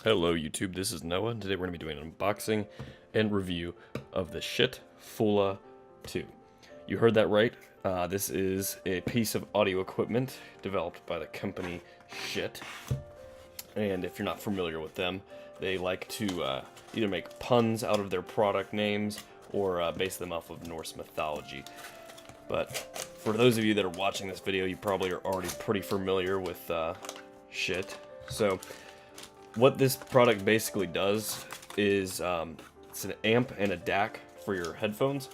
Hello YouTube, this is Noah, and today we're going to be doing an unboxing and review of the Schiit Fulla 2. You heard that right, this is a piece of audio equipment developed by the company Schiit, and if you're not familiar with them, they like to either make puns out of their product names or base them off of Norse mythology. But for those of you that are watching this video, you probably are already pretty familiar with Schiit. So what this product basically does is it's an amp and a DAC for your headphones,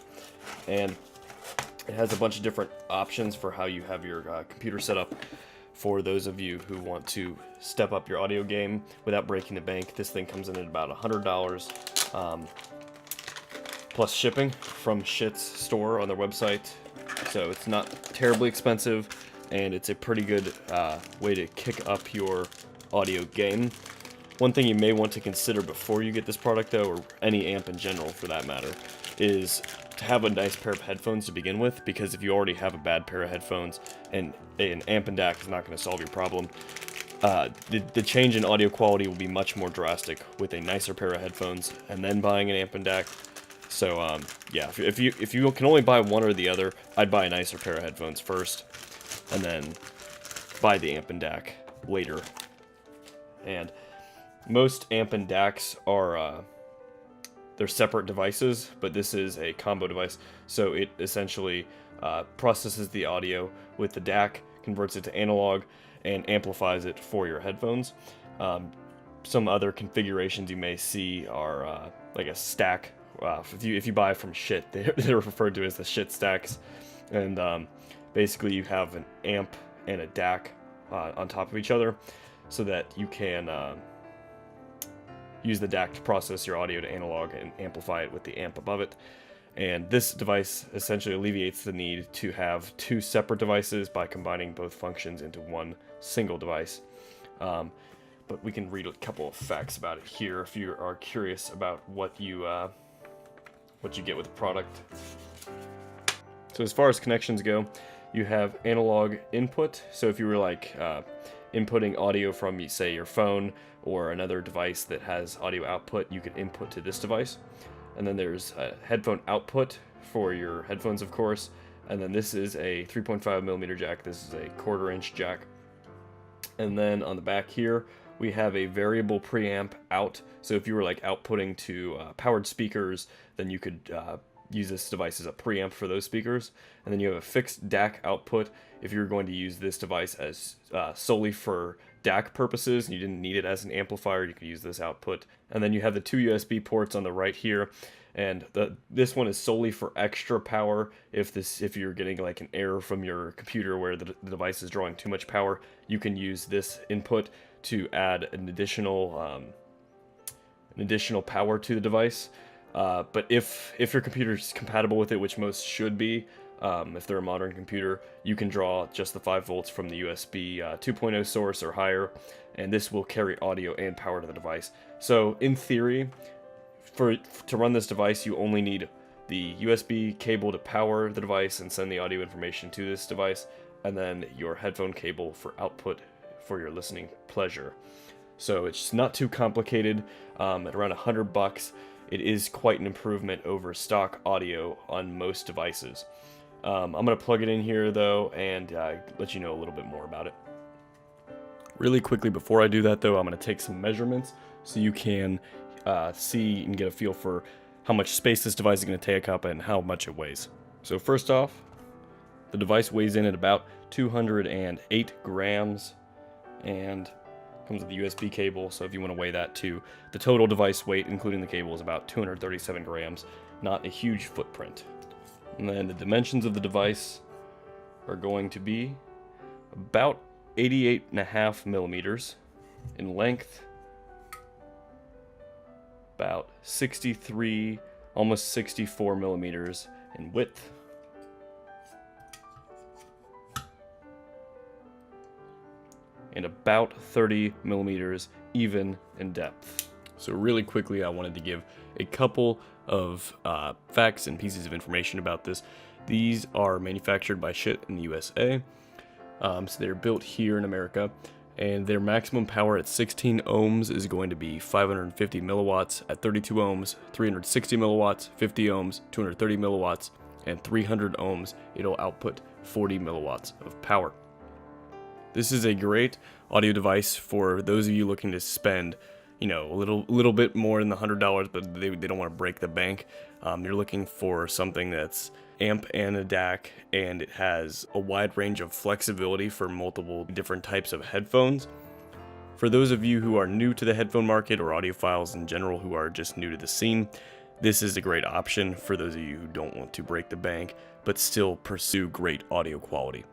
and it has a bunch of different options for how you have your computer set up. For those of you who want to step up your audio game without breaking the bank, this thing comes in at about $100 plus shipping from Schiit's store on their website. So it's not terribly expensive, and it's a pretty good way to kick up your audio game. One thing you may want to consider before you get this product, though, or any amp in general for that matter, is to have a nice pair of headphones to begin with, because if you already have a bad pair of headphones and an amp and DAC is not going to solve your problem, the change in audio quality will be much more drastic with a nicer pair of headphones and then buying an amp and DAC. So yeah, if you can only buy one or the other, I'd buy a nicer pair of headphones first and then buy the amp and DAC later. And most amp and DACs are they're separate devices, but this is a combo device, so it essentially processes the audio with the DAC, converts it to analog, and amplifies it for your headphones. Some other configurations you may see are like a stack. If you buy from Schiit, they're referred to as the Schiit stacks, and basically you have an amp and a DAC on top of each other, so that you can use the DAC to process your audio to analog and amplify it with the amp above it. And this device essentially alleviates the need to have two separate devices by combining both functions into one single device. But we can read a couple of facts about it here if you are curious about what you get with the product. So as far as connections go, you have analog input. So if you were like inputting audio from, say, your phone or another device that has audio output, you can input to this device. And then there's a headphone output for your headphones, of course. And then this is a 3.5mm jack. This is a 1/4 inch jack. And then on the back here, we have a variable preamp out. So if you were like outputting to powered speakers, then you could use this device as a preamp for those speakers. And then you have a fixed DAC output if you're going to use this device as solely for DAC purposes and you didn't need it as an amplifier, you could use this output. And then you have the two USB ports on the right here, and this one is solely for extra power. If you're getting like an error from your computer where the device is drawing too much power, you can use this input to add an additional power to the device. But if your computer is compatible with it, which most should be, if they're a modern computer, you can draw just the 5 volts from the USB 2.0 source or higher, and this will carry audio and power to the device. So in theory, to run this device, you only need the USB cable to power the device and send the audio information to this device, and then your headphone cable for output for your listening pleasure. So it's not too complicated. At around $100, it is quite an improvement over stock audio on most devices. I'm going to plug it in here, though, and let you know a little bit more about it. Really quickly before I do that, though, I'm going to take some measurements so you can see and get a feel for how much space this device is going to take up and how much it weighs. So first off, the device weighs in at about 208 grams and comes with a USB cable, so if you want to weigh that too. The total device weight, including the cable, is about 237 grams, not a huge footprint. And then the dimensions of the device are going to be about 88.5 millimeters in length, about 63, almost 64 millimeters in width, and about 30 millimeters even in depth. So really quickly, I wanted to give a couple of facts and pieces of information about this. These are manufactured by Schiit in the USA. So they're built here in America, and their maximum power at 16 ohms is going to be 550 milliwatts. At 32 ohms, 360 milliwatts, 50 ohms, 230 milliwatts, and 300 ohms, it'll output 40 milliwatts of power. This is a great audio device for those of you looking to spend, you know, a little bit more than the $100, but they don't want to break the bank. You're looking for something that's amp and a DAC, and it has a wide range of flexibility for multiple different types of headphones. For those of you who are new to the headphone market, or audiophiles in general who are just new to the scene, this is a great option for those of you who don't want to break the bank, but still pursue great audio quality.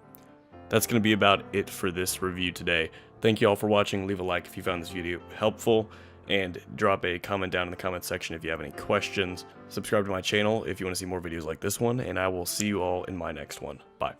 That's going to be about it for this review today. Thank you all for watching. Leave a like if you found this video helpful, and drop a comment down in the comment section if you have any questions. Subscribe to my channel if you want to see more videos like this one, and I will see you all in my next one. Bye.